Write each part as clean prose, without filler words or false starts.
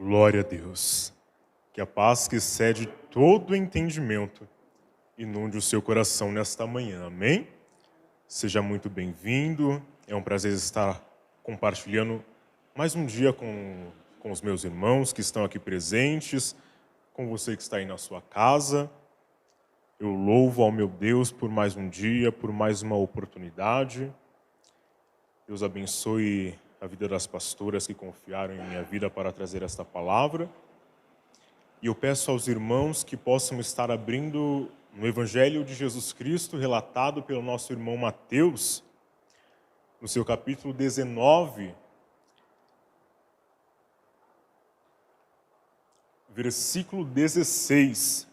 Glória a Deus. Que a paz que excede todo entendimento inunde o seu coração nesta manhã. Amém? Seja muito bem-vindo. É um prazer estar compartilhando mais um dia com os meus irmãos que estão aqui presentes, com você que está aí na sua casa. Eu louvo ao meu Deus por mais um dia, por mais uma oportunidade. Deus abençoe a vida das pastoras que confiaram em minha vida para trazer esta palavra. E eu peço aos irmãos que possam estar abrindo no Evangelho de Jesus Cristo, relatado pelo nosso irmão Mateus, no seu capítulo 19, versículo 16.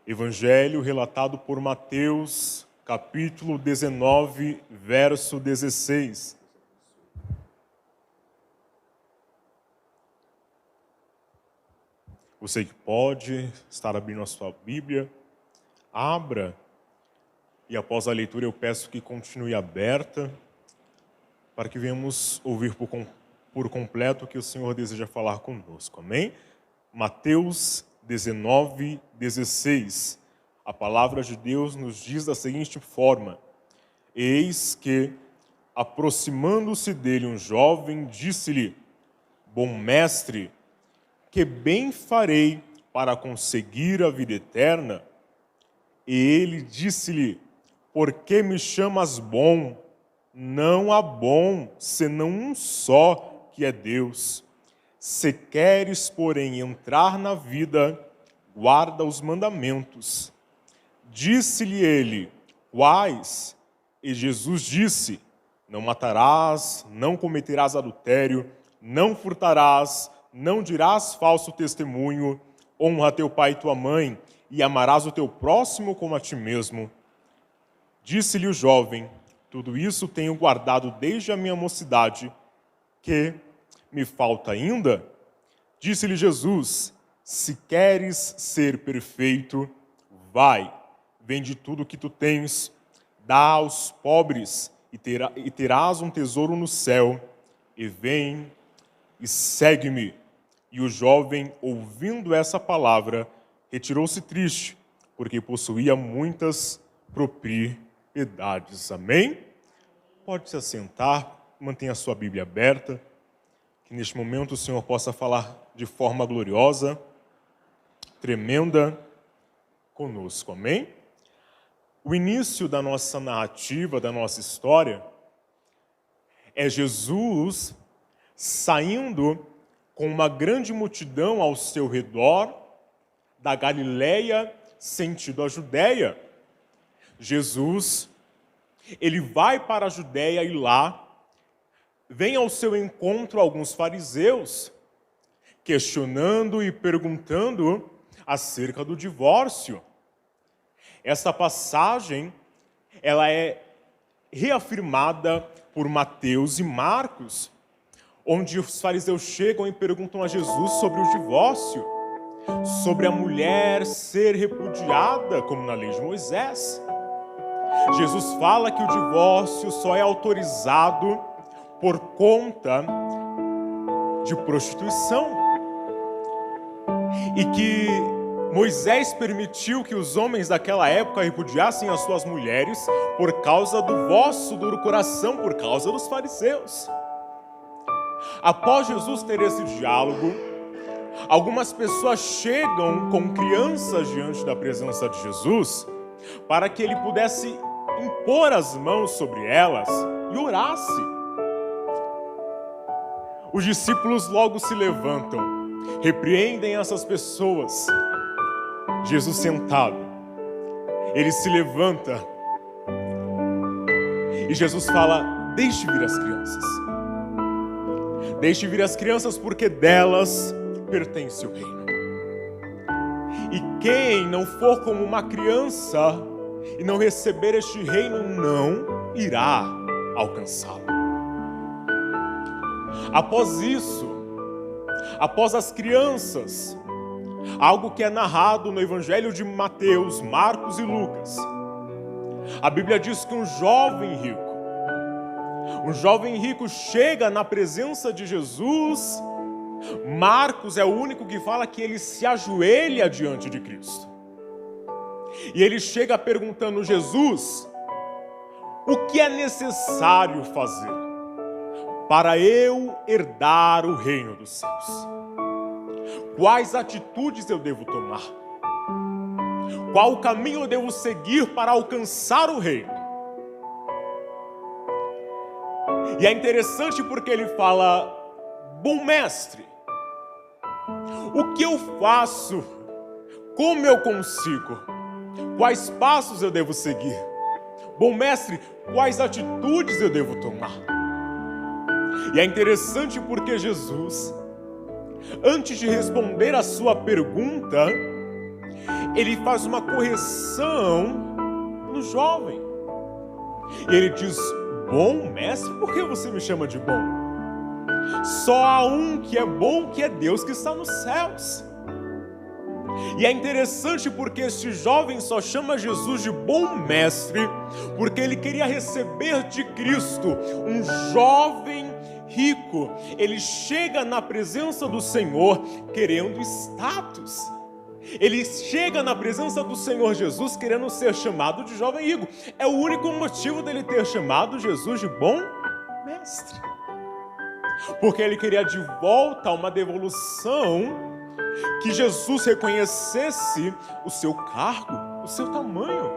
Evangelho relatado por Mateus, capítulo 19, verso 16. Você que pode estar abrindo a sua Bíblia, abra, e após a leitura eu peço que continue aberta, para que venhamos ouvir por completo o que o Senhor deseja falar conosco. Amém? Mateus 19, 16. A palavra de Deus nos diz da seguinte forma: Eis que, aproximando-se dele um jovem, disse-lhe: Bom mestre, que bem farei para conseguir a vida eterna? E ele disse-lhe: Por que me chamas bom? Não há bom, senão um só, que é Deus. Se queres, porém, entrar na vida, guarda os mandamentos. Disse-lhe ele: Quais? E Jesus disse: Não matarás, não cometerás adultério, não furtarás, não dirás falso testemunho, honra teu pai e tua mãe, e amarás o teu próximo como a ti mesmo. Disse-lhe o jovem: Tudo isso tenho guardado desde a minha mocidade. Que me falta ainda? Disse-lhe Jesus: Se queres ser perfeito, vai, vende tudo o que tu tens, dá aos pobres, e terás um tesouro no céu, e vem e segue-me. E o jovem, ouvindo essa palavra, retirou-se triste, porque possuía muitas propriedades. Amém? Pode se assentar, mantenha a sua Bíblia aberta, que neste momento o Senhor possa falar de forma gloriosa, tremenda, conosco. Amém? O início da nossa narrativa, da nossa história, é Jesus saindo com uma grande multidão ao seu redor, da Galileia, sentido a Judéia. Jesus, ele vai para a Judéia e lá vem ao seu encontro alguns fariseus, questionando e perguntando acerca do divórcio. Essa passagem, ela é reafirmada por Mateus e Marcos, onde os fariseus chegam e perguntam a Jesus sobre o divórcio, sobre a mulher ser repudiada, como na lei de Moisés. Jesus fala que o divórcio só é autorizado por conta de prostituição e que Moisés permitiu que os homens daquela época repudiassem as suas mulheres por causa do vosso duro coração, por causa dos fariseus. Após Jesus ter esse diálogo, algumas pessoas chegam com crianças diante da presença de Jesus para que ele pudesse impor as mãos sobre elas e orasse. Os discípulos logo se levantam, repreendem essas pessoas. Jesus sentado, ele se levanta e Jesus fala: Deixe vir as crianças. Deixe vir as crianças, porque delas pertence o reino. E quem não for como uma criança e não receber este reino, não irá alcançá-lo. Após isso, após as crianças, algo que é narrado no Evangelho de Mateus, Marcos e Lucas, a Bíblia diz que um jovem rico chega na presença de Jesus Marcos é o único que fala que ele se ajoelha diante de Cristo. E ele chega perguntando: Jesus, o que é necessário fazer para eu herdar o reino dos céus? Quais atitudes eu devo tomar? Qual caminho eu devo seguir para alcançar o reino? E é interessante porque ele fala: bom mestre, o que eu faço? Como eu consigo? Quais passos eu devo seguir? Bom mestre, quais atitudes eu devo tomar? E é interessante porque Jesus, antes de responder a sua pergunta, ele faz uma correção no jovem. E ele diz: bom mestre, por que você me chama de bom? Só há um que é bom, que é Deus que está nos céus. E é interessante porque este jovem só chama Jesus de bom mestre porque ele queria receber de Cristo. Um jovem rico, ele chega na presença do Senhor querendo status. Ele chega na presença do Senhor Jesus querendo ser chamado de jovem rico. É o único motivo dele ter chamado Jesus de bom mestre. Porque ele queria de volta uma devolução, que Jesus reconhecesse o seu cargo, o seu tamanho.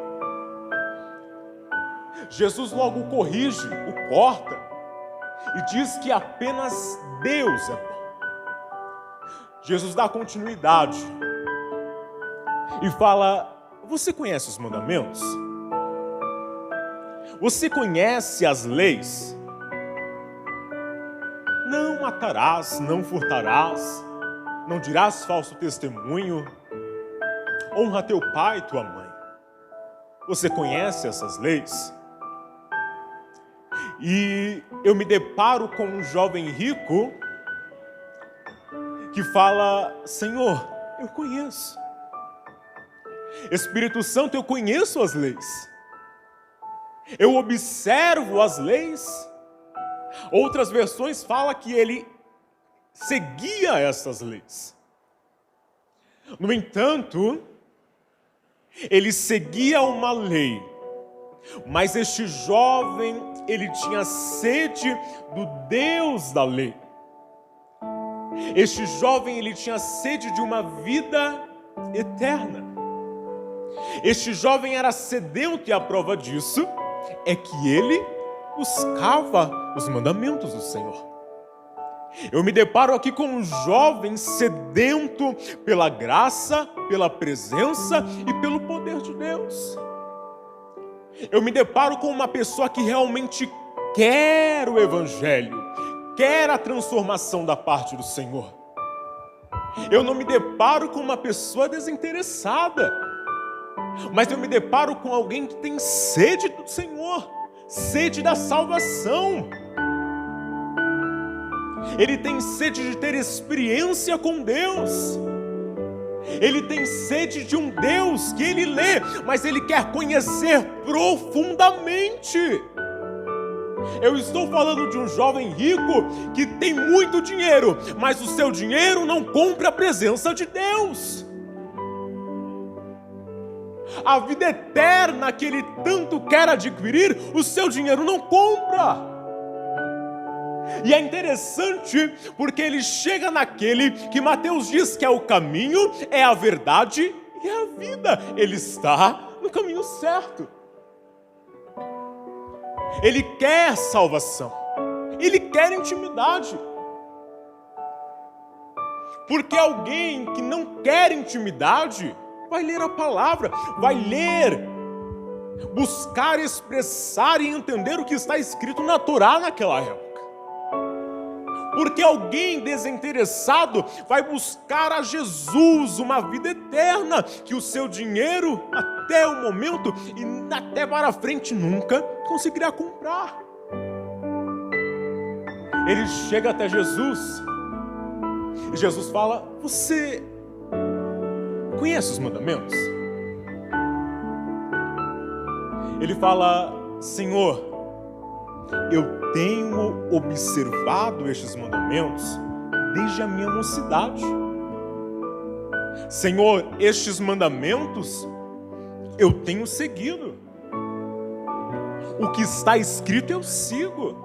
Jesus logo o corrige, o corta, e diz que apenas Deus é bom. Jesus dá continuidade e fala: você conhece os mandamentos? Você conhece as leis? Não matarás, não furtarás, não dirás falso testemunho, honra teu pai e tua mãe. Você conhece essas leis? E eu me deparo com um jovem rico que fala: Senhor, eu conheço. Espírito Santo, eu conheço as leis. Eu observo as leis. Outras versões falam que ele seguia essas leis. No entanto, ele seguia uma lei, mas este jovem, ele tinha sede do Deus da lei. Este jovem, ele tinha sede de uma vida eterna. Este jovem era sedento, e a prova disso é que ele buscava os mandamentos do Senhor. Eu me deparo aqui com um jovem sedento pela graça, pela presença e pelo poder de Deus. Eu me deparo com uma pessoa que realmente quer o Evangelho, quer a transformação da parte do Senhor. Eu não me deparo com uma pessoa desinteressada, mas eu me deparo com alguém que tem sede do Senhor, sede da salvação. Ele tem sede de ter experiência com Deus. Ele tem sede de um Deus que ele lê, mas ele quer conhecer profundamente. Eu estou falando de um jovem rico que tem muito dinheiro, mas o seu dinheiro não compra a presença de Deus. A vida eterna que ele tanto quer adquirir, o seu dinheiro não compra. E é interessante porque ele chega naquele que Mateus diz que é o caminho, é a verdade e é a vida. Ele está no caminho certo. Ele quer salvação. Ele quer intimidade. Porque alguém que não quer intimidade vai ler a palavra, vai ler, buscar expressar e entender o que está escrito na Torá naquela época. Porque alguém desinteressado vai buscar a Jesus, uma vida eterna, que o seu dinheiro, até o momento e até para frente, nunca conseguirá comprar. Ele chega até Jesus, e Jesus fala: você conhece os mandamentos? Ele fala: Senhor, eu tenho observado estes mandamentos desde a minha mocidade. Senhor, estes mandamentos eu tenho seguido. O que está escrito eu sigo.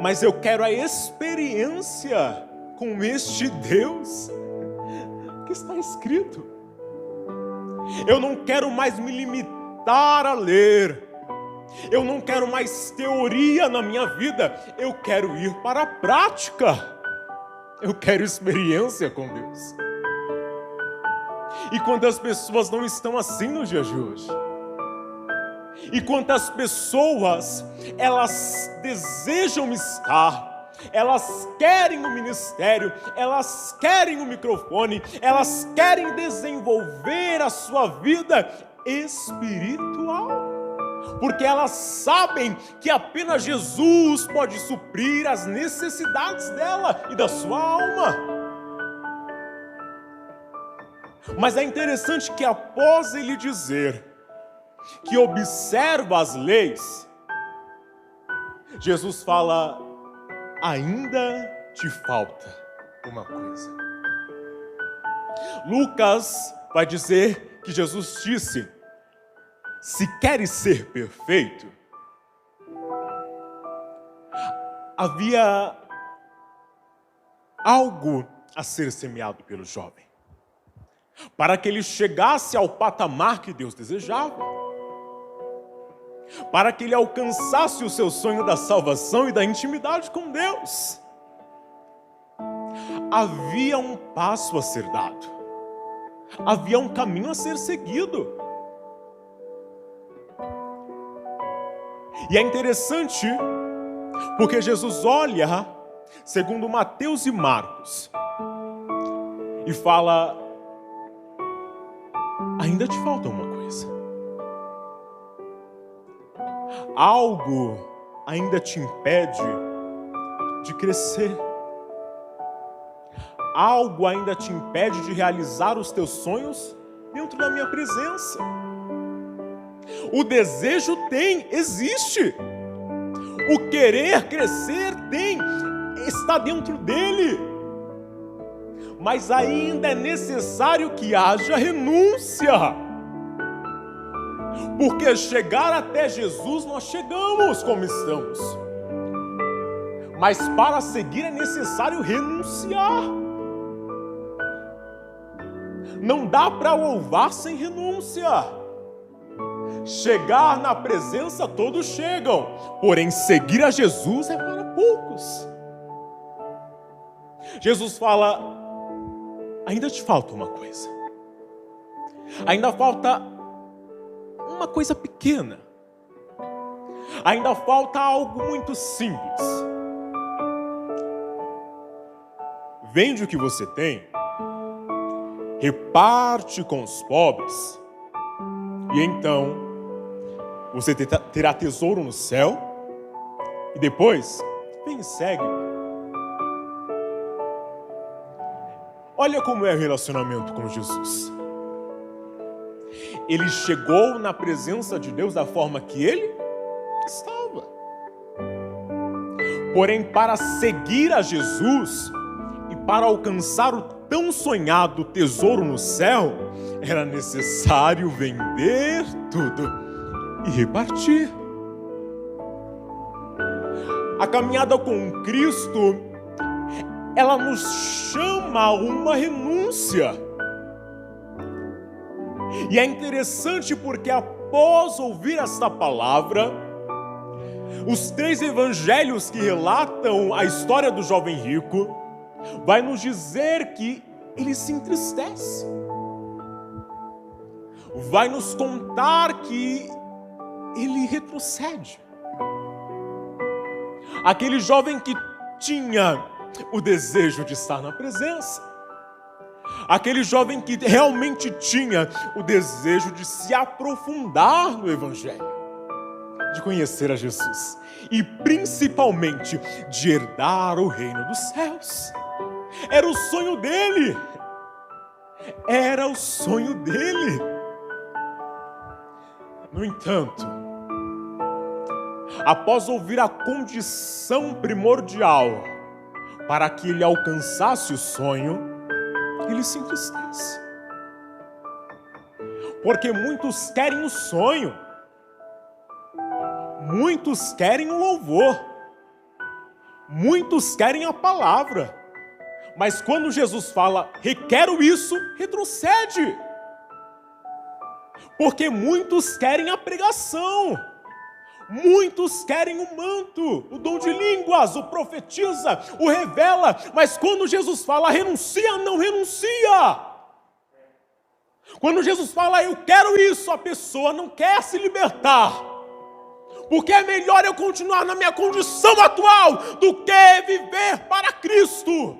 Mas eu quero a experiência com este Deus que está escrito. Eu não quero mais me limitar a ler. Eu não quero mais teoria na minha vida. Eu quero ir para a prática. Eu quero experiência com Deus. E quantas pessoas não estão assim nos dias de hoje? E quantas pessoas, elas desejam estar, elas querem o ministério, elas querem o microfone, elas querem desenvolver a sua vida espiritual, porque elas sabem que apenas Jesus pode suprir as necessidades dela e da sua alma. Mas é interessante que após ele dizer que observa as leis, Jesus fala: ainda te falta uma coisa. Lucas vai dizer que Jesus disse: se queres ser perfeito. Havia algo a ser semeado pelo jovem, para que ele chegasse ao patamar que Deus desejava, para que ele alcançasse o seu sonho da salvação e da intimidade com Deus. Havia um passo a ser dado, havia um caminho a ser seguido. E é interessante, porque Jesus olha, segundo Mateus e Marcos, e fala: ainda te falta uma coisa. Algo ainda te impede de crescer. Algo ainda te impede de realizar os teus sonhos dentro da minha presença. O desejo existe. O querer crescer está dentro dele. Mas ainda é necessário que haja renúncia. Porque chegar até Jesus nós chegamos como estamos. Mas para seguir é necessário renunciar. Não dá para louvar sem renúncia. Chegar na presença todos chegam, porém seguir a Jesus é para poucos. Jesus fala: ainda te falta uma coisa. Ainda falta uma coisa pequena. Ainda falta algo muito simples. Vende o que você tem, reparte com os pobres, e então você terá tesouro no céu, e depois vem e segue. Olha como é o relacionamento com Jesus. Ele chegou na presença de Deus da forma que ele estava. Porém, para seguir a Jesus e para alcançar o tão sonhado tesouro no céu, era necessário vender tudo e repartir. A caminhada com Cristo, ela nos chama a uma renúncia. E é interessante porque após ouvir esta palavra, os 3 evangelhos que relatam a história do jovem rico vai nos dizer que ele se entristece. Vai nos contar que ele retrocede. Aquele jovem que tinha o desejo de estar na presença. Aquele jovem que realmente tinha o desejo de se aprofundar no Evangelho, de conhecer a Jesus e principalmente de herdar o reino dos céus. Era o sonho dele. Era o sonho dele. No entanto, após ouvir a condição primordial para que ele alcançasse o sonho, ele se entristece. Porque muitos querem o sonho, muitos querem o louvor, muitos querem a palavra, mas quando Jesus fala, requero isso, retrocede. Porque muitos querem a pregação, muitos querem o manto, o dom de línguas, o profetiza, o revela, mas quando Jesus fala, renuncia, não renuncia. Quando Jesus fala, eu quero isso, a pessoa não quer se libertar. Porque é melhor eu continuar na minha condição atual do que viver para Cristo.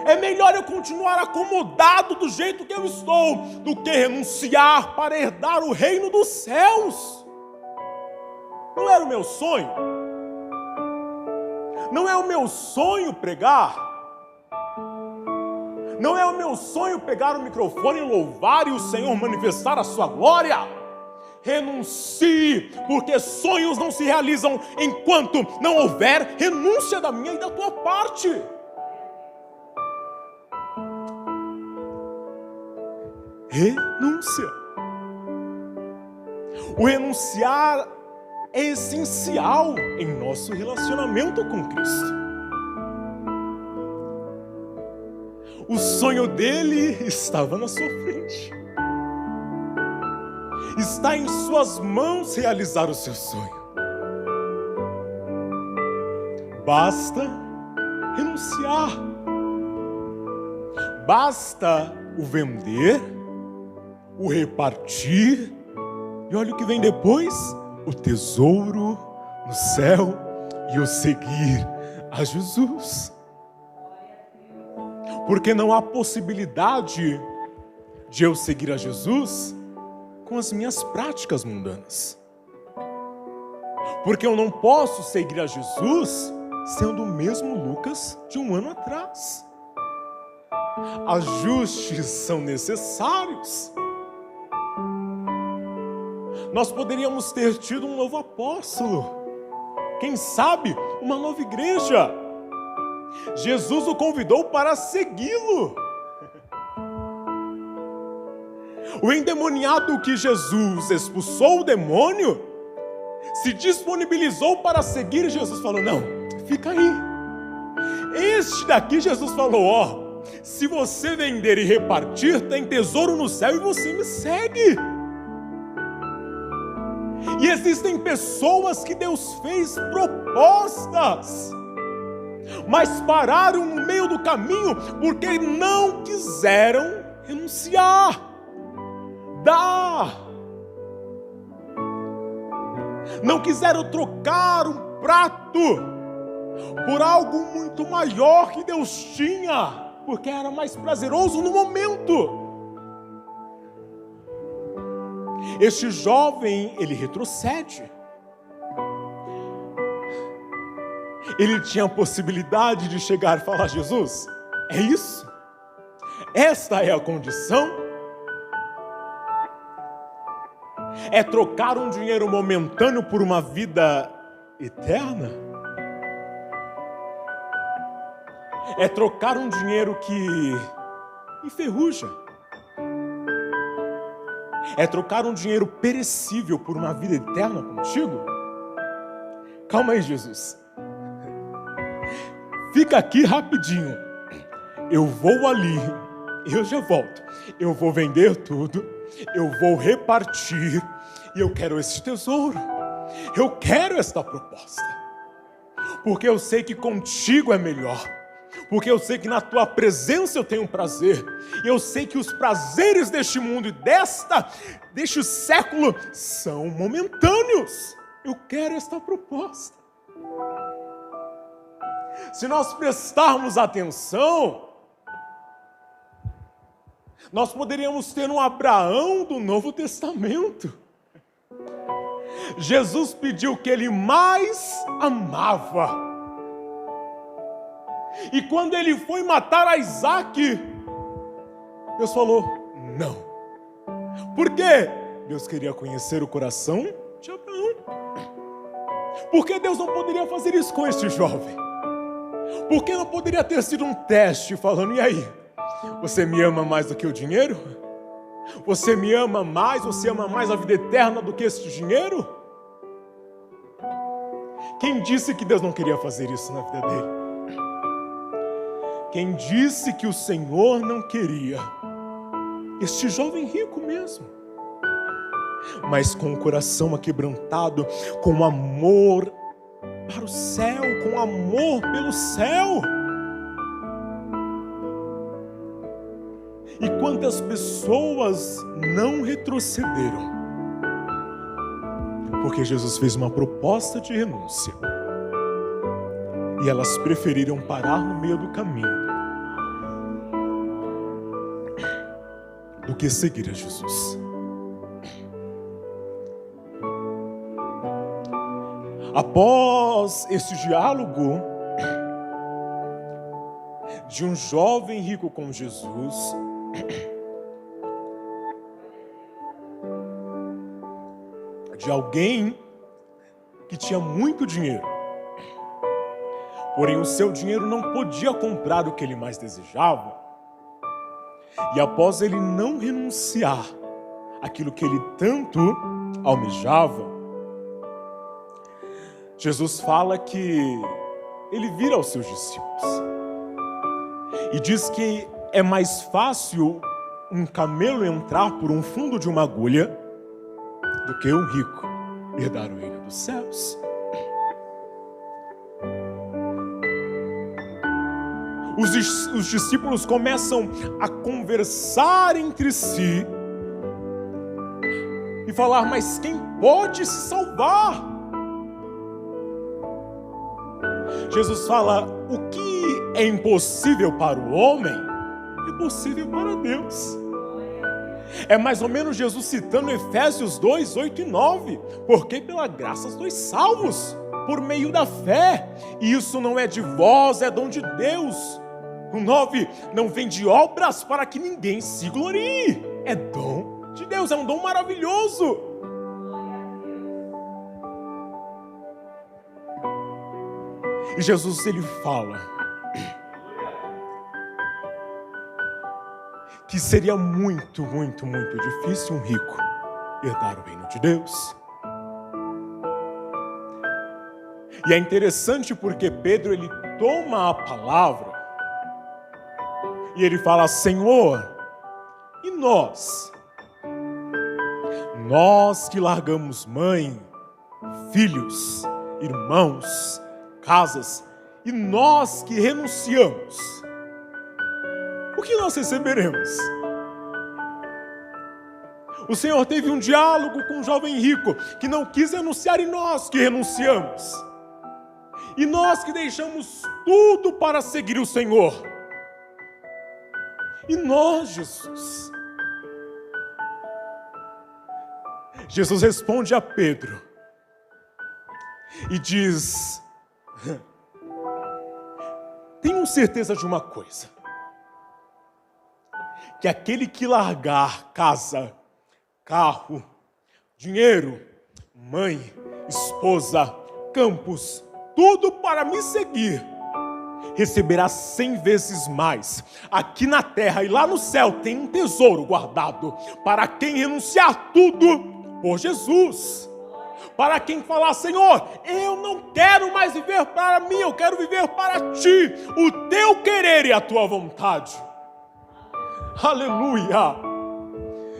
É melhor eu continuar acomodado do jeito que eu estou, do que renunciar para herdar o reino dos céus. Não era o meu sonho? Não é o meu sonho pregar? Não é o meu sonho pegar o microfone e louvar e o Senhor manifestar a sua glória? Renuncie, porque sonhos não se realizam enquanto não houver renúncia da minha e da tua parte. Renúncia. O renunciar é essencial em nosso relacionamento com Cristo. O sonho dele estava na sua frente. Está em suas mãos realizar o seu sonho. Basta renunciar. Basta o vender, o repartir, e olha o que vem depois, o tesouro no céu e o seguir a Jesus. Porque não há possibilidade de eu seguir a Jesus com as minhas práticas mundanas. Porque eu não posso seguir a Jesus sendo o mesmo Lucas de um ano atrás. Ajustes são necessários. Nós poderíamos ter tido um novo apóstolo, quem sabe uma nova igreja. Jesus o convidou para segui-lo. O endemoniado que Jesus expulsou o demônio se disponibilizou para seguir. Jesus falou, não, fica aí. Este daqui, Jesus falou, ó, se você vender e repartir, tem tesouro no céu e você me segue. E existem pessoas que Deus fez propostas, mas pararam no meio do caminho porque não quiseram renunciar. Não quiseram trocar um prato por algo muito maior que Deus tinha, porque era mais prazeroso no momento. Este jovem, ele retrocede. Ele tinha a possibilidade de chegar e falar, Jesus, é isso? Esta é a condição? É trocar um dinheiro momentâneo por uma vida eterna? É trocar um dinheiro que enferruja? É trocar um dinheiro perecível por uma vida eterna contigo? Calma aí, Jesus. Fica aqui rapidinho. Eu vou ali, eu já volto. Eu vou vender tudo, eu vou repartir, e eu quero esse tesouro. Eu quero esta proposta. Porque eu sei que contigo é melhor. Porque eu sei que na tua presença eu tenho prazer. E eu sei que os prazeres deste mundo e deste século são momentâneos. Eu quero esta proposta. Se nós prestarmos atenção, nós poderíamos ter um Abraão do Novo Testamento. Jesus pediu o que ele mais amava. E quando ele foi matar a Isaac, Deus falou, não. Por quê? Deus queria conhecer o coração de Abraão. Por que Deus não poderia fazer isso com este jovem? Por que não poderia ter sido um teste falando, e aí? Você me ama mais do que o dinheiro? Você me ama mais? Você ama mais a vida eterna do que este dinheiro? Quem disse que Deus não queria fazer isso na vida dele? Quem disse que o Senhor não queria? Este jovem rico mesmo. Mas com o coração aquebrantado, com amor para o céu, com amor pelo céu. E quantas pessoas não retrocederam, porque Jesus fez uma proposta de renúncia, e elas preferiram parar no meio do caminho, do que seguir a Jesus. Após esse diálogo de um jovem rico com Jesus, de alguém que tinha muito dinheiro, porém o seu dinheiro não podia comprar o que ele mais desejava, e após ele não renunciar àquilo que ele tanto almejava, Jesus fala que ele vira aos seus discípulos e diz que é mais fácil um camelo entrar por um fundo de uma agulha do que um rico herdar o reino dos céus. Os discípulos começam a conversar entre si e falar, mas quem pode se salvar? Jesus fala, o que é impossível para o homem, é possível para Deus. É mais ou menos Jesus citando Efésios 2, 8 e 9. Porque pela graça sois salvos, por meio da fé. E isso não é de vós, é dom de Deus. O 9, não vem de obras para que ninguém se glorie. É dom de Deus, é um dom maravilhoso. E Jesus, ele fala que seria muito, muito, muito difícil um rico herdar o reino de Deus. E é interessante porque Pedro, ele toma a palavra e ele fala, Senhor, e nós? Nós que largamos mãe, filhos, irmãos, casas, e nós que renunciamos, o que nós receberemos? O Senhor teve um diálogo com um jovem rico que não quis renunciar, e nós que renunciamos, e nós que deixamos tudo para seguir o Senhor, e nós, Jesus? Jesus responde a Pedro e diz, tenham certeza de uma coisa, que aquele que largar casa, carro, dinheiro, mãe, esposa, campos, tudo para me seguir, receberá 100 vezes mais. Aqui na terra e lá no céu tem um tesouro guardado para quem renunciar tudo por Jesus. Para quem falar, Senhor, eu não quero mais viver para mim, eu quero viver para Ti, o Teu querer e a Tua vontade. Aleluia!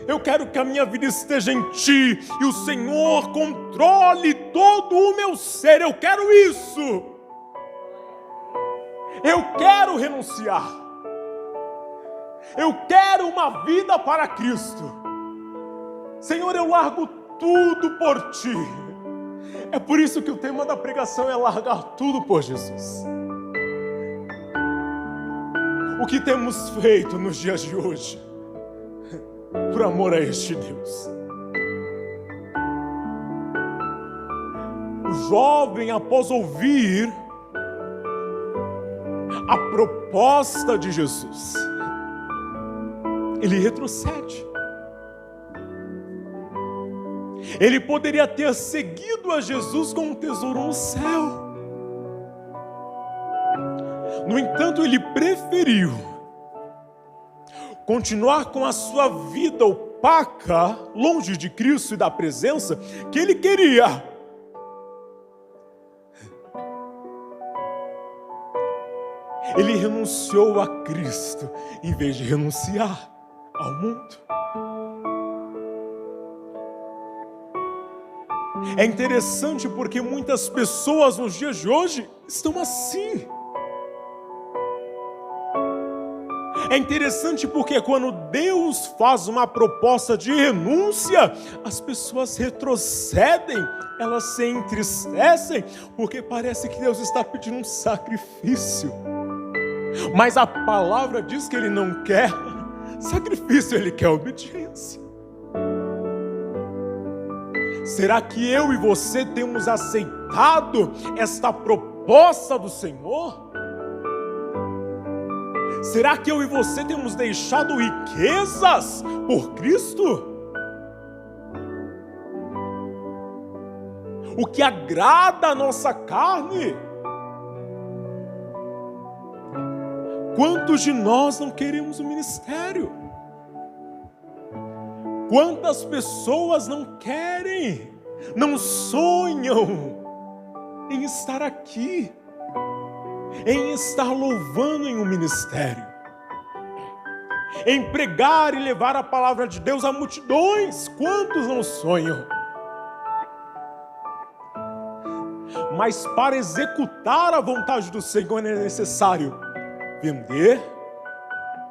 Eu quero que a minha vida esteja em Ti e o Senhor controle todo o meu ser. Eu quero isso. Eu quero renunciar. Eu quero uma vida para Cristo. Senhor, eu largo tudo por Ti. É por isso que o tema da pregação é largar tudo por Jesus. O que temos feito nos dias de hoje por amor a este Deus? O jovem, após ouvir a proposta de Jesus, ele retrocede. Ele poderia ter seguido a Jesus com um tesouro no céu. No entanto, ele preferiu continuar com a sua vida opaca, longe de Cristo e da presença que ele queria. Ele renunciou a Cristo em vez de renunciar ao mundo. É interessante porque muitas pessoas nos dias de hoje estão assim. É interessante porque quando Deus faz uma proposta de renúncia, as pessoas retrocedem, elas se entristecem, porque parece que Deus está pedindo um sacrifício. Mas a palavra diz que Ele não quer sacrifício, Ele quer obediência. Será que eu e você temos aceitado esta proposta do Senhor? Será que eu e você temos deixado riquezas por Cristo? O que agrada a nossa carne? Quantos de nós não queremos o ministério? Quantas pessoas não querem, não sonham em estar aqui, em estar louvando em um ministério, em pregar e levar a palavra de Deus a multidões? Quantos não sonham? Mas para executar a vontade do Senhor é necessário vender,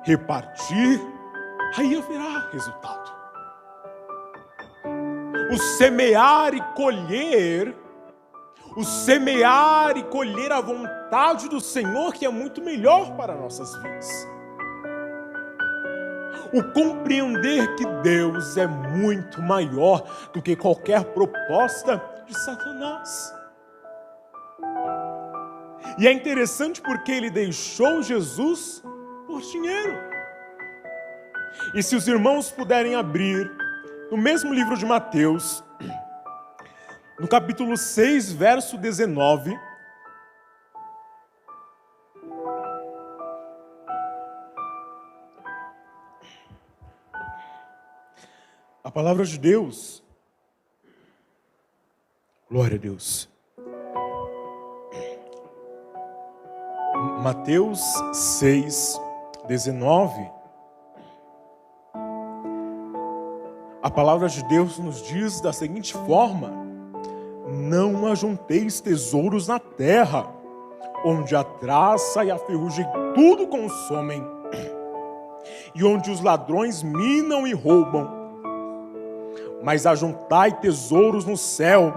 repartir, aí haverá resultado. O semear e colher a vontade do Senhor, que é muito melhor para nossas vidas. O compreender que Deus é muito maior do que qualquer proposta de Satanás. E é interessante porque ele deixou Jesus por dinheiro. E se os irmãos puderem abrir no mesmo livro de Mateus, no capítulo 6, verso 19, a palavra de Deus, glória a Deus, Mateus 6, 19, a palavra de Deus nos diz da seguinte forma: não ajunteis tesouros na terra, onde a traça e a ferrugem tudo consomem, e onde os ladrões minam e roubam. Mas ajuntai tesouros no céu,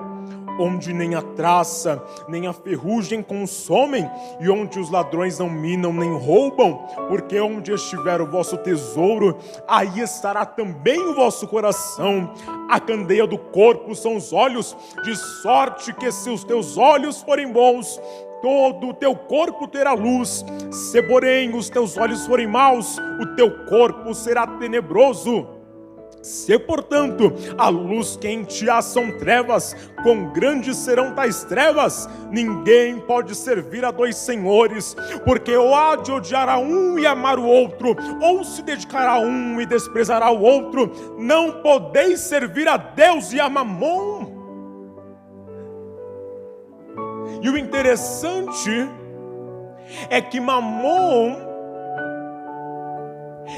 onde nem a traça, nem a ferrugem consomem, e onde os ladrões não minam nem roubam, porque onde estiver o vosso tesouro, aí estará também o vosso coração. A candeia do corpo são os olhos, de sorte que se os teus olhos forem bons, todo o teu corpo terá luz. Se porém os teus olhos forem maus, o teu corpo será tenebroso. Se, portanto, a luz que em ti há são trevas, quão grandes serão tais trevas? Ninguém pode servir a dois senhores, porque ou há de odiar a um e amar o outro, ou se dedicará a um e desprezará o outro. Não podeis servir a Deus e a Mamon. E o interessante é que Mamon,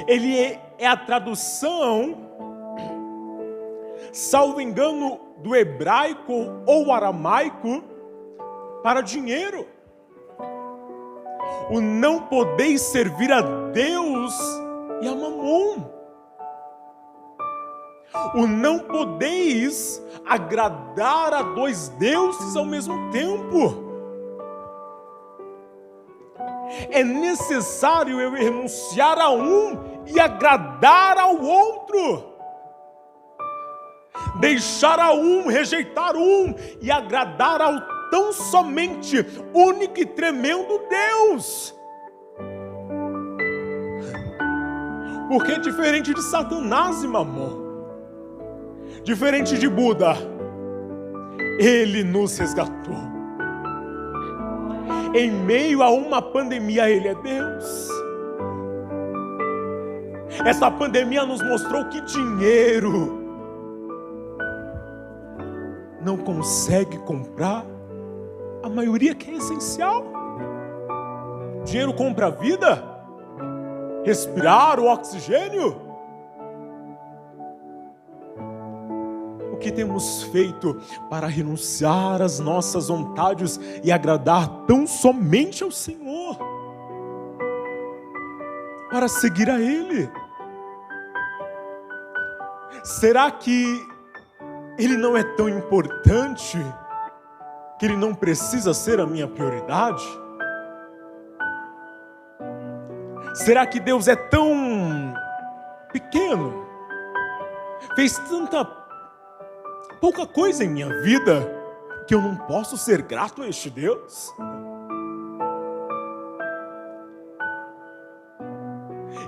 ele é a tradução, salvo engano, do hebraico ou aramaico para dinheiro. O não podeis servir a Deus e a Mamon. O não podeis agradar a dois deuses ao mesmo tempo. É necessário eu renunciar a um e agradar ao outro. Deixar a um, rejeitar um e agradar ao tão somente único e tremendo Deus. Porque diferente de Satanás e Mamon, diferente de Buda, Ele nos resgatou. Em meio a uma pandemia, Ele é Deus. Essa pandemia nos mostrou que dinheiro não consegue comprar a maioria que é essencial. Dinheiro compra a vida, respirar, o oxigênio. O que temos feito para renunciar às nossas vontades e agradar tão somente ao Senhor? Para seguir a Ele? Será que Ele não é tão importante que Ele não precisa ser a minha prioridade? Será que Deus é tão pequeno, fez tanta pouca coisa em minha vida, que eu não posso ser grato a este Deus?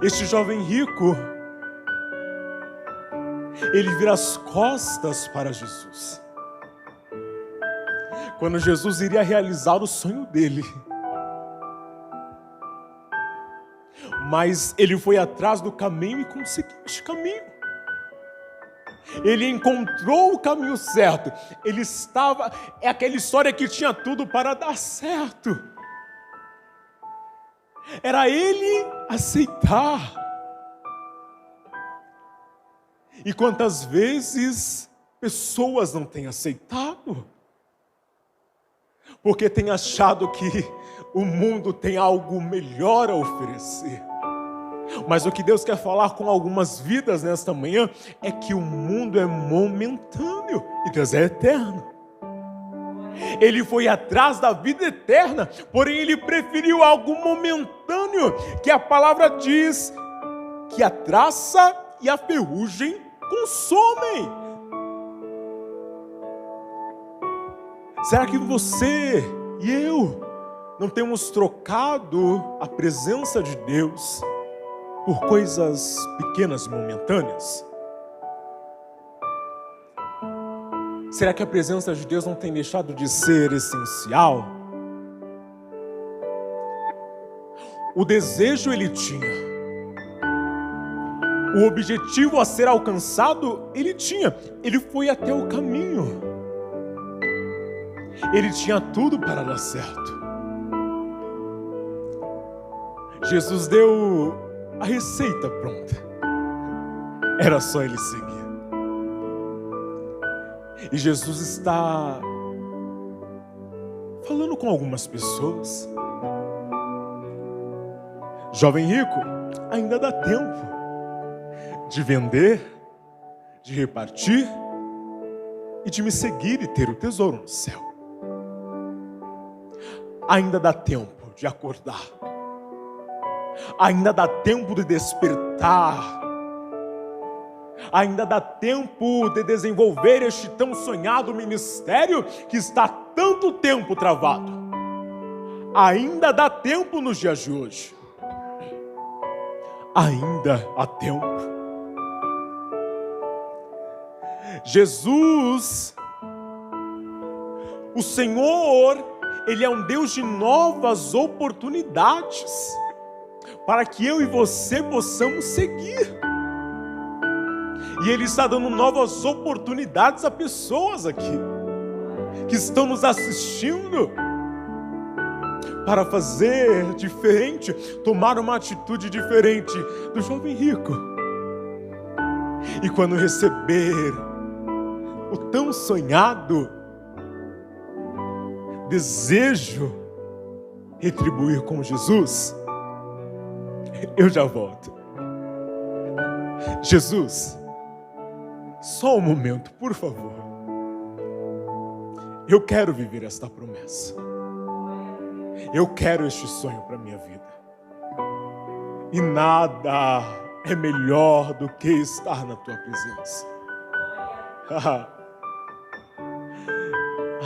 Este jovem rico, ele vira as costas para Jesus. Quando Jesus iria realizar o sonho dele. Mas ele foi atrás do caminho e conseguiu este caminho. Ele encontrou o caminho certo. Ele estava... É aquela história que tinha tudo para dar certo. Era ele aceitar. E quantas vezes pessoas não têm aceitado? Porque têm achado que o mundo tem algo melhor a oferecer. Mas o que Deus quer falar com algumas vidas nesta manhã é que o mundo é momentâneo e Deus é eterno. Ele foi atrás da vida eterna, porém ele preferiu algo momentâneo, que a palavra diz que a traça e a ferrugem consomem. Será que você e eu não temos trocado a presença de Deus por coisas pequenas e momentâneas? Será que a presença de Deus não tem deixado de ser essencial? O desejo ele tinha. O objetivo a ser alcançado ele tinha. Ele foi até o caminho. Ele tinha tudo para dar certo. Jesus deu a receita pronta. Era só ele seguir. E Jesus está falando com algumas pessoas. Jovem rico, ainda dá tempo de vender, de repartir e de me seguir e ter o tesouro no céu. Ainda dá tempo de acordar. Ainda dá tempo de despertar. Ainda dá tempo de desenvolver este tão sonhado ministério que está há tanto tempo travado. Ainda dá tempo nos dias de hoje. Ainda há tempo. Jesus, o Senhor, Ele é um Deus de novas oportunidades para que eu e você possamos seguir. E Ele está dando novas oportunidades a pessoas aqui que estão nos assistindo para fazer diferente, tomar uma atitude diferente do jovem rico. E quando receber o tão sonhado desejo retribuir com Jesus, eu já volto. Jesus, só um momento, por favor. Eu quero viver esta promessa. Eu quero este sonho para a minha vida. E nada é melhor do que estar na tua presença.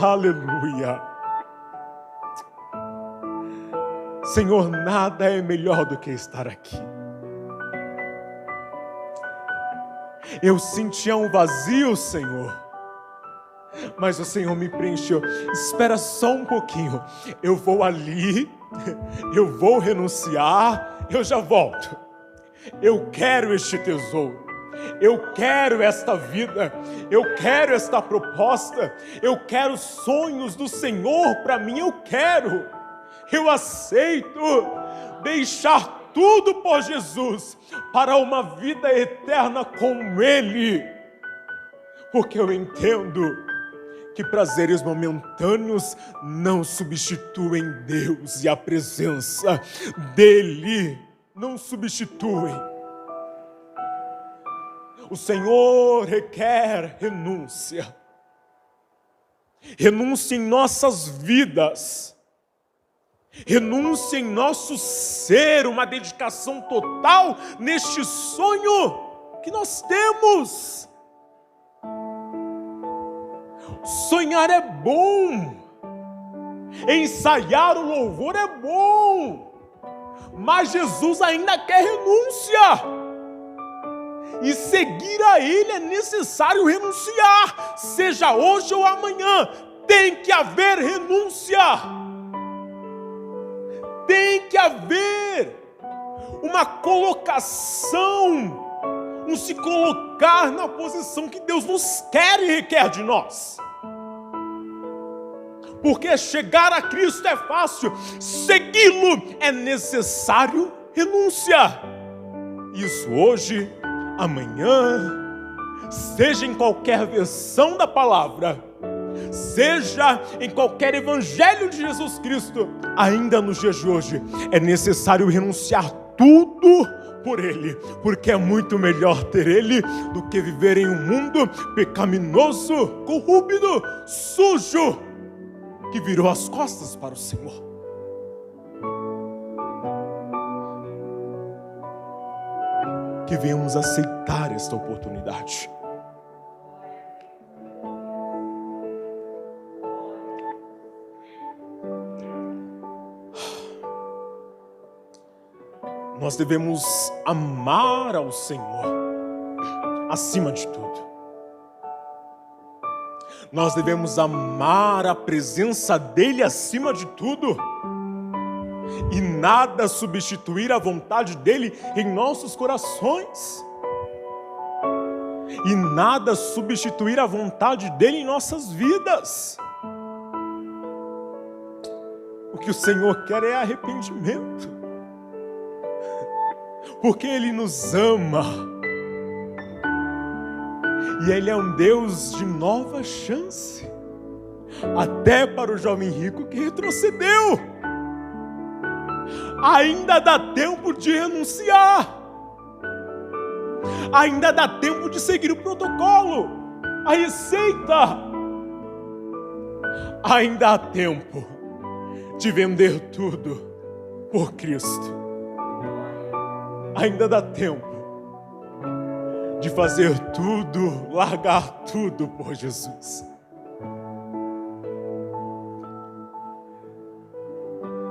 Aleluia. Senhor, nada é melhor do que estar aqui. Eu sentia um vazio, Senhor, mas o Senhor me preencheu. Espera só um pouquinho, eu vou ali, eu vou renunciar, eu já volto. Eu quero este tesouro, eu quero esta vida, eu quero esta proposta, eu quero sonhos do Senhor para mim, eu aceito deixar tudo por Jesus para uma vida eterna com Ele, porque eu entendo que prazeres momentâneos não substituem Deus e a presença dEle não substituem. O Senhor requer renúncia. Renúncia em nossas vidas. Renúncia em nosso ser, uma dedicação total neste sonho que nós temos. Sonhar é bom. Ensaiar o louvor é bom. Mas Jesus ainda quer renúncia. E seguir a Ele é necessário renunciar. Seja hoje ou amanhã, tem que haver renúncia. Tem que haver uma colocação, um se colocar na posição que Deus nos quer e requer de nós. Porque chegar a Cristo é fácil, segui-lo é necessário renúncia. Isso hoje, amanhã, seja em qualquer versão da palavra, seja em qualquer evangelho de Jesus Cristo, ainda nos dias de hoje, é necessário renunciar tudo por Ele, porque é muito melhor ter Ele do que viver em um mundo pecaminoso, corrupto, sujo, que virou as costas para o Senhor. Que venhamos aceitar esta oportunidade. Nós devemos amar ao Senhor acima de tudo. Nós devemos amar a presença dEle acima de tudo. E nada substituir a vontade dEle em nossos corações. E nada substituir a vontade dEle em nossas vidas. O que o Senhor quer é arrependimento. Porque Ele nos ama. E Ele é um Deus de nova chance. Até para o jovem rico que retrocedeu. Ainda dá tempo de renunciar. Ainda dá tempo de seguir o protocolo, a receita. Ainda há tempo de vender tudo por Cristo. Ainda dá tempo de fazer tudo, largar tudo por Jesus.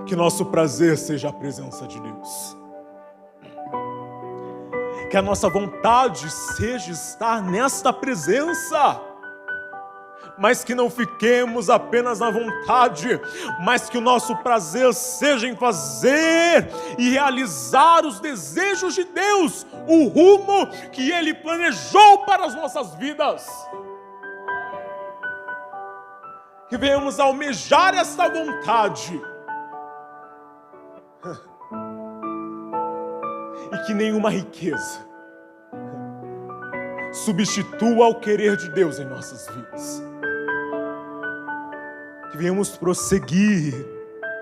Que nosso prazer seja a presença de Deus. Que a nossa vontade seja estar nesta presença. Mas que não fiquemos apenas na vontade, mas que o nosso prazer seja em fazer e realizar os desejos de Deus, o rumo que Ele planejou para as nossas vidas. Que venhamos almejar esta vontade. E que nenhuma riqueza substitua o querer de Deus em nossas vidas. Que venhamos prosseguir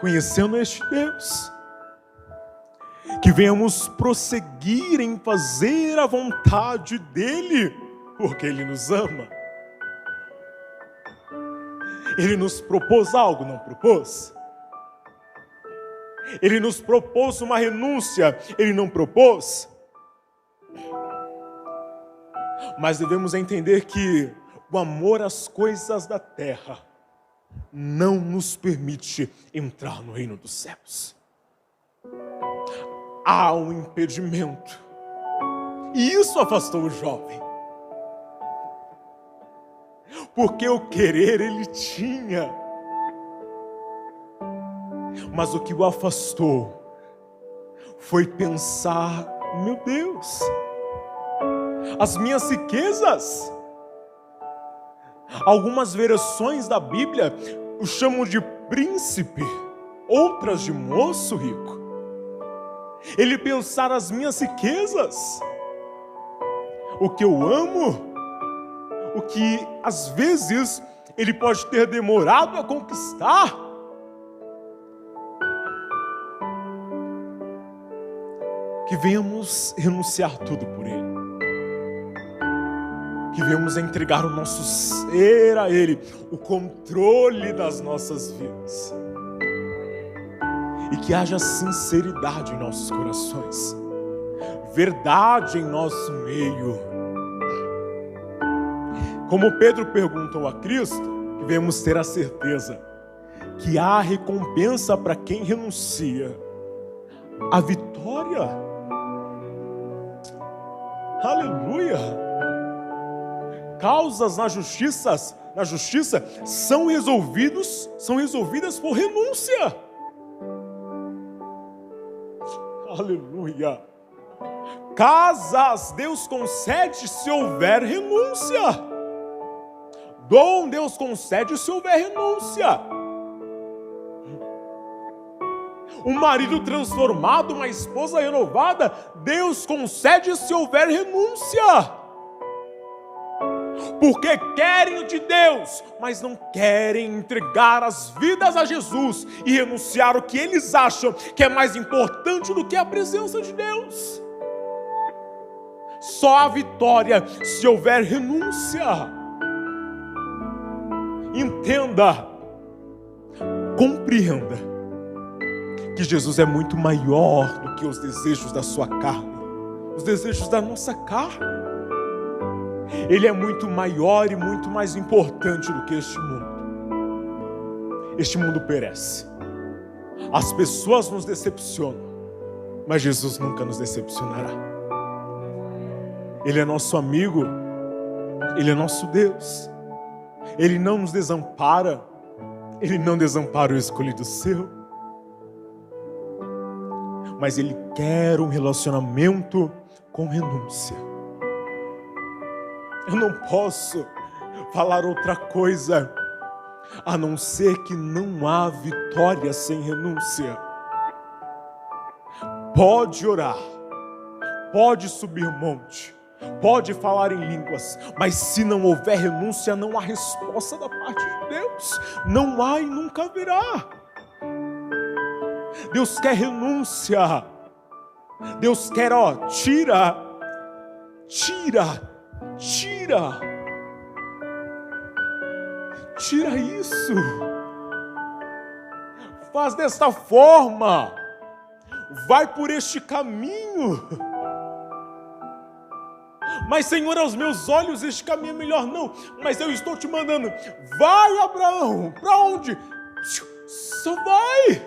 conhecendo este Deus. Que venhamos prosseguir em fazer a vontade dEle, porque Ele nos ama. Ele nos propôs algo, não propôs? Ele nos propôs uma renúncia, Ele não propôs? Mas devemos entender que o amor às coisas da terra não nos permite entrar no reino dos céus. Há um impedimento. E isso afastou o jovem. porque o querer ele tinha, mas o que o afastou foi pensar: meu Deus, as minhas riquezas. Algumas versões da Bíblia o chamam de príncipe, outras de moço rico. Ele pensar: as minhas riquezas, o que eu amo, o que às vezes ele pode ter demorado a conquistar. Que venhamos renunciar tudo por Ele. Que venhamos entregar o nosso ser a Ele, o controle das nossas vidas. E que haja sinceridade em nossos corações, verdade em nosso meio. Como Pedro perguntou a Cristo, que venhamos ter a certeza que há recompensa para quem renuncia. A vitória. Aleluia! Causas na justiça são resolvidas por renúncia. Aleluia! Casas Deus concede se houver renúncia. Dom Deus concede se houver renúncia. Um marido transformado, uma esposa renovada, Deus concede se houver renúncia. Porque querem o de Deus, mas não querem entregar as vidas a Jesus e renunciar o que eles acham que é mais importante do que a presença de Deus. Só a vitória se houver renúncia. Entenda, compreenda que Jesus é muito maior do que os desejos da sua carne, os desejos da nossa carne. Ele é muito maior e muito mais importante do que este mundo. Este mundo perece. As pessoas nos decepcionam, mas Jesus nunca nos decepcionará. Ele é nosso amigo, Ele é nosso Deus. Ele não nos desampara, Ele não desampara o escolhido seu. Mas Ele quer um relacionamento com renúncia. Eu não posso falar outra coisa a não ser que não há vitória sem renúncia. Pode orar, pode subir monte, pode falar em línguas, mas se não houver renúncia, não há resposta da parte de Deus. Não há e nunca haverá. Deus quer renúncia. Deus quer, tira isso. Faz desta forma. Vai por este caminho. Mas, Senhor, aos meus olhos este caminho é melhor. Não, mas eu estou te mandando. Vai, Abraão. Para onde? Só vai.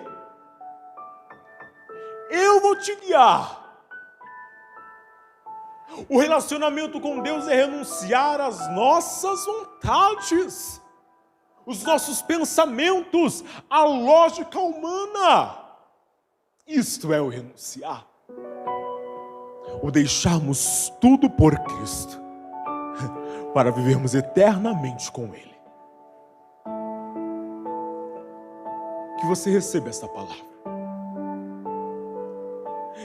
Eu vou te guiar. O relacionamento com Deus é renunciar às nossas vontades, os nossos pensamentos, a lógica humana. Isto é o renunciar. O deixarmos tudo por Cristo, para vivermos eternamente com Ele. Que você receba esta palavra.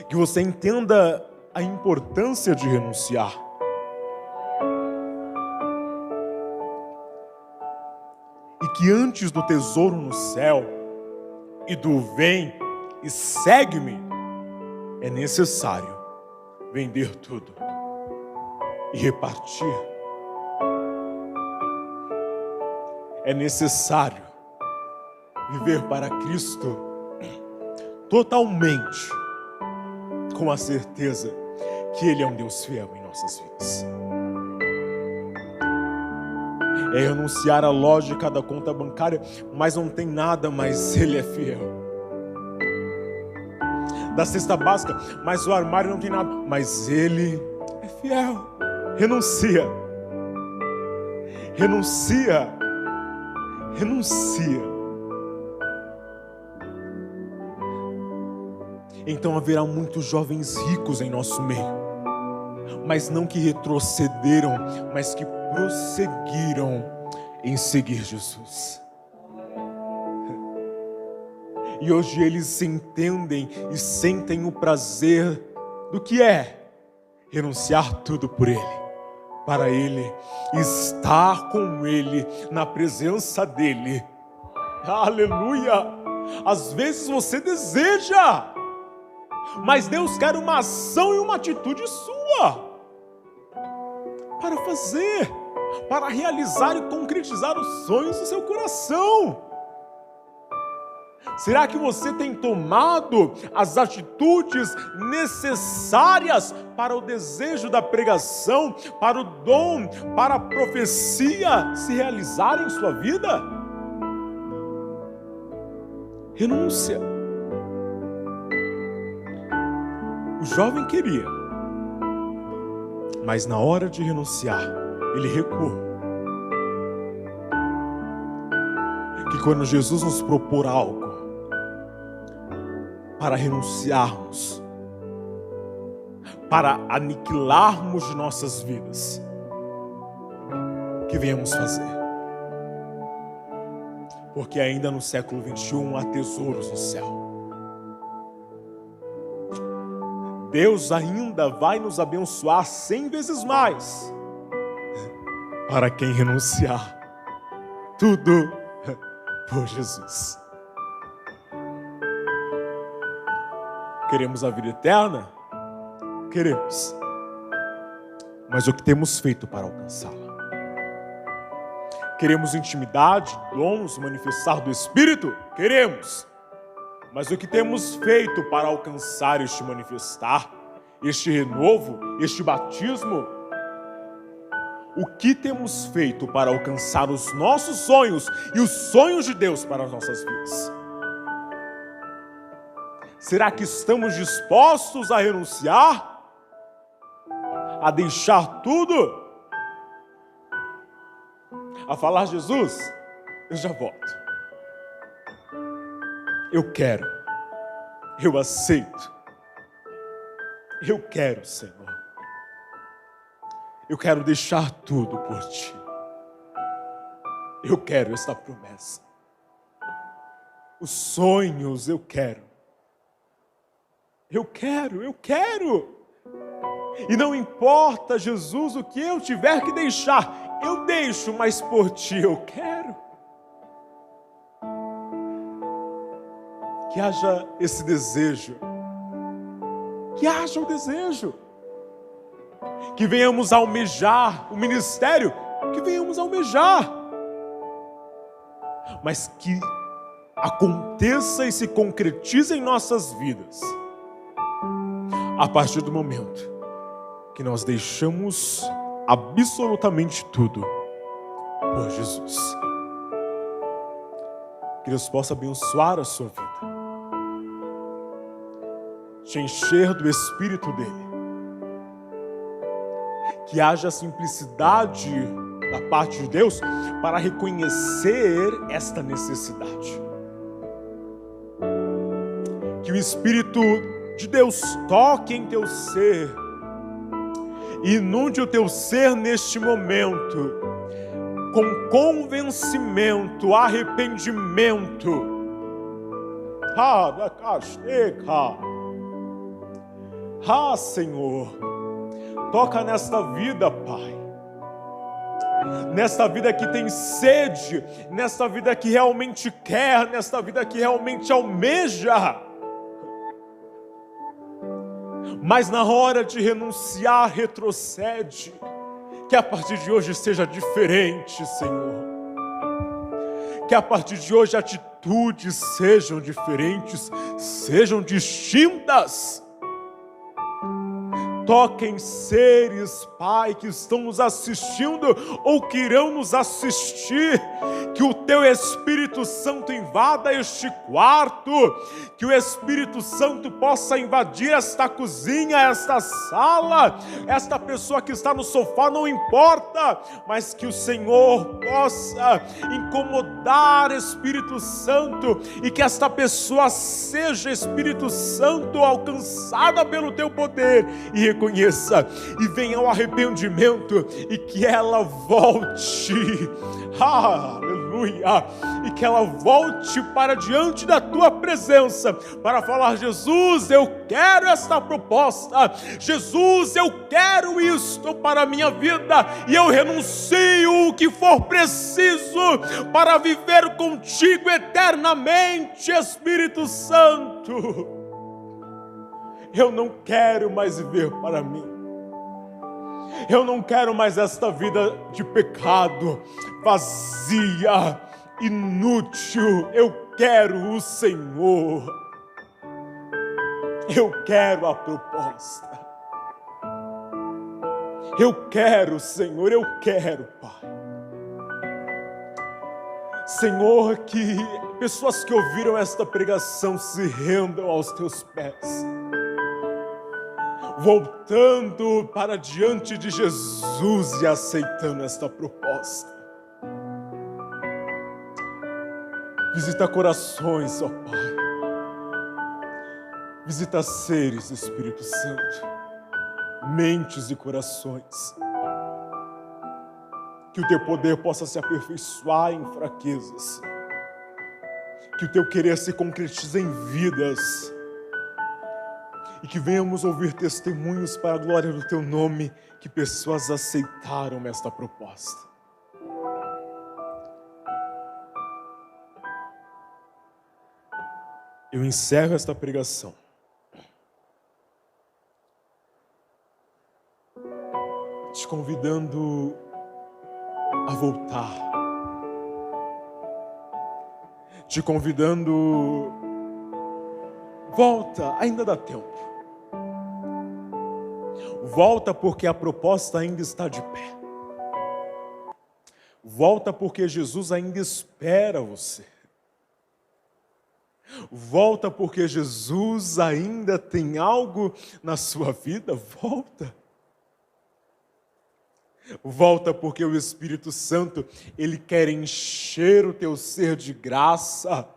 Que você entenda a importância de renunciar. E que antes do tesouro no céu e do vem e segue-me, é necessário vender tudo e repartir. É necessário viver para Cristo totalmente, com a certeza que Ele é um Deus fiel em nossas vidas. É renunciar à lógica da conta bancária, mas não tem nada, mas Ele é fiel. Da cesta básica, mas o armário não tem nada, mas Ele é fiel. Renuncia. Renuncia. Então haverá muitos jovens ricos em nosso meio, mas não que retrocederam, mas que prosseguiram em seguir Jesus. E hoje eles entendem e sentem o prazer do que é renunciar tudo por Ele, para Ele, estar com Ele, na presença dEle. Aleluia! Às vezes você deseja, mas Deus quer uma ação e uma atitude sua para fazer, para realizar e concretizar os sonhos do seu coração. Será que você tem tomado as atitudes necessárias para o desejo da pregação, para o dom, para a profecia se realizar em sua vida? Renúncia. O jovem queria, mas na hora de renunciar, ele recuou. Que quando Jesus nos propor algo para renunciarmos, para aniquilarmos de nossas vidas, que venhamos fazer. Porque ainda no século 21 há tesouros no céu. Deus ainda vai nos abençoar 100 vezes mais para quem renunciar tudo por Jesus. Queremos a vida eterna? Queremos. Mas o que temos feito para alcançá-la? Queremos intimidade, dons, manifestar do Espírito? Queremos. Mas o que temos feito para alcançar este manifestar, este renovo, este batismo? O que temos feito para alcançar os nossos sonhos e os sonhos de Deus para as nossas vidas? Será que estamos dispostos a renunciar? A deixar tudo? A falar: Jesus, eu já volto. Eu quero. Eu aceito. Eu quero, Senhor. Eu quero deixar tudo por Ti. Eu quero esta promessa. Os sonhos eu quero. Eu quero. E não importa, Jesus, o que eu tiver que deixar, eu deixo, mas por Ti eu quero. Que haja esse desejo. Que haja o desejo. Que venhamos almejar o ministério, que venhamos almejar. Mas que aconteça e se concretize em nossas vidas a partir do momento que nós deixamos absolutamente tudo por Jesus. Que Deus possa abençoar a sua vida, te encher do Espírito dEle, que haja simplicidade da parte de Deus para reconhecer esta necessidade. Que o Espírito de Deus toque em teu ser e inunde o teu ser neste momento com convencimento, arrependimento. Senhor, toca nesta vida, Pai. Nesta vida que tem sede, nesta vida que realmente quer, nesta vida que realmente almeja. Mas na hora de renunciar, retrocede. Que a partir de hoje seja diferente, Senhor. Que a partir de hoje atitudes sejam diferentes, sejam distintas. Toquem seres, Pai, que estão nos assistindo ou que irão nos assistir. Que o Teu Espírito Santo invada este quarto, que o Espírito Santo possa invadir esta cozinha, esta sala, esta pessoa que está no sofá, não importa, mas que o Senhor possa incomodar, Espírito Santo, e que esta pessoa seja, Espírito Santo, alcançada pelo Teu poder e reconheça e venha ao arrependimento e que ela volte, aleluia, e que ela volte para diante da Tua presença para falar: Jesus, eu quero esta proposta, Jesus, eu quero isto para a minha vida e eu renuncio o que for preciso para viver contigo eternamente, Espírito Santo. Eu não quero mais viver para mim. Eu não quero mais esta vida de pecado, vazia, inútil. Eu quero o Senhor. Eu quero a proposta. Eu quero, Senhor, eu quero, Pai. Senhor, que pessoas que ouviram esta pregação se rendam aos Teus pés, voltando para diante de Jesus e aceitando esta proposta. Visita corações, ó Pai. Visita seres, Espírito Santo, mentes e corações. Que o Teu poder possa se aperfeiçoar em fraquezas. Que o Teu querer se concretize em vidas. E que venhamos ouvir testemunhos para a glória do Teu nome, que pessoas aceitaram esta proposta. Eu encerro esta pregação te convidando a voltar, te convidando, volta, ainda dá tempo. Volta porque a proposta ainda está de pé. Volta porque Jesus ainda espera você. Volta porque Jesus ainda tem algo na sua vida. Volta. Volta porque o Espírito Santo, Ele quer encher o teu ser de graça.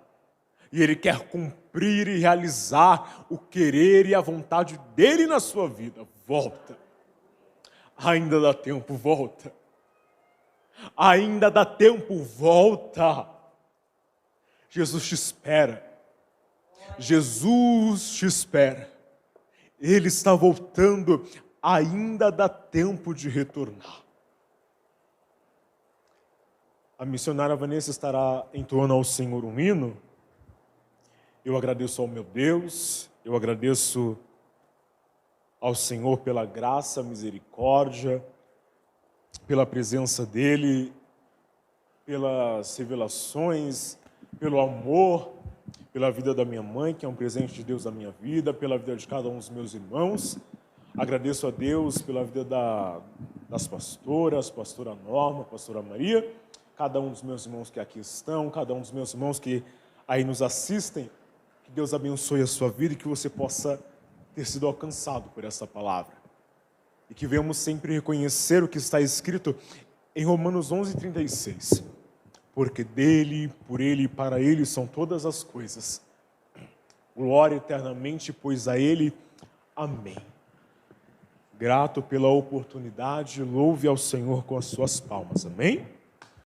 E Ele quer cumprir e realizar o querer e a vontade dEle na sua vida. Volta. Ainda dá tempo, volta. Ainda dá tempo, volta. Jesus te espera. Jesus te espera. Ele está voltando. Ainda dá tempo de retornar. A missionária Vanessa estará entoando ao Senhor um hino. Eu agradeço ao meu Deus, eu agradeço ao Senhor pela graça, misericórdia, pela presença dEle, pelas revelações, pelo amor, pela vida da minha mãe, que é um presente de Deus na minha vida, pela vida de cada um dos meus irmãos. Agradeço a Deus pela vida das pastoras, pastora Norma, pastora Maria, cada um dos meus irmãos que aqui estão, cada um dos meus irmãos que aí nos assistem. Que Deus abençoe a sua vida e que você possa ter sido alcançado por essa palavra. E que venhamos sempre reconhecer o que está escrito em Romanos 11:36. Porque dele, por ele e para ele são todas as coisas. Glória eternamente, pois a ele. Amém. Grato pela oportunidade, louve ao Senhor com as suas palmas. Amém?